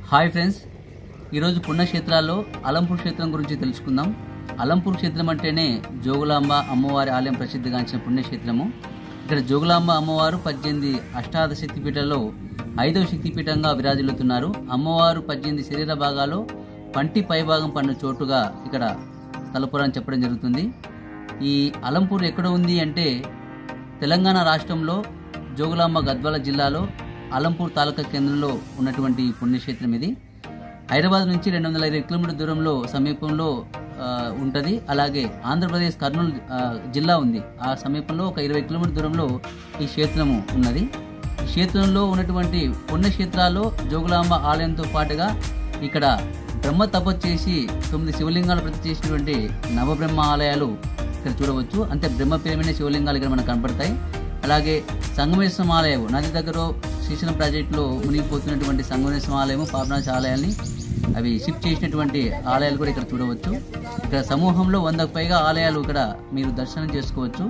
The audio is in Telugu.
హాయ్ ఫ్రెండ్స్, ఈరోజు పుణ్యక్షేత్రాల్లో అలంపూర్ క్షేత్రం గురించి తెలుసుకుందాం. అలంపూర్ క్షేత్రం అంటేనే జోగులాంబ అమ్మవారి ఆలయం ప్రసిద్ధిగాంచిన పుణ్యక్షేత్రము. ఇక్కడ జోగులాంబ అమ్మవారు 18 అష్టాదశ శక్తిపీఠాల్లో 5వ శక్తిపీఠంగా విరాజిల్లుతున్నారు. అమ్మవారు 18 శరీర భాగాల్లో పంటి పైభాగం పడిన చోటుగా ఇక్కడ స్థలపురాన్ని చెప్పడం జరుగుతుంది. ఈ అలంపూర్ ఎక్కడ ఉంది అంటే తెలంగాణ రాష్ట్రంలో జోగులాంబ గద్వాల జిల్లాలో అలంపూర్ తాలూకా కేంద్రంలో ఉన్నటువంటి పుణ్యక్షేత్రం ఇది. హైదరాబాద్ నుంచి 220 కిలోమీటర్ల దూరంలో సమీపంలో ఉంటుంది. అలాగే ఆంధ్రప్రదేశ్ కర్నూలు జిల్లా ఉంది, ఆ సమీపంలో ఒక 20 కిలోమీటర్ల దూరంలో ఈ క్షేత్రము ఉన్నది. ఈ క్షేత్రంలో ఉన్నటువంటి పుణ్యక్షేత్రాల్లో జోగులాంబ ఆలయంతో పాటుగా ఇక్కడ బ్రహ్మ తపస్సు చేసి 9 శివలింగాలు ప్రతిష్ఠ చేసినటువంటి నవబ్రహ్మ ఆలయాలు ఇక్కడ చూడవచ్చు. అంటే బ్రహ్మ పేరుమైన శివలింగాలు ఇక్కడ మనకు కనపడతాయి. అలాగే సంగమేశ్వరం ఆలయం, నది దగ్గర శ్రీశైలం ప్రాజెక్టులో మునిగిపోతున్నటువంటి సంగమేశ్వరం ఆలయము, పాపనాశ ఆలయాన్ని అవి షిఫ్ట్ చేసినటువంటి ఆలయాలు కూడా ఇక్కడ చూడవచ్చు. ఇక్కడ సమూహంలో 100కు పైగా ఆలయాలు ఇక్కడ మీరు దర్శనం చేసుకోవచ్చు.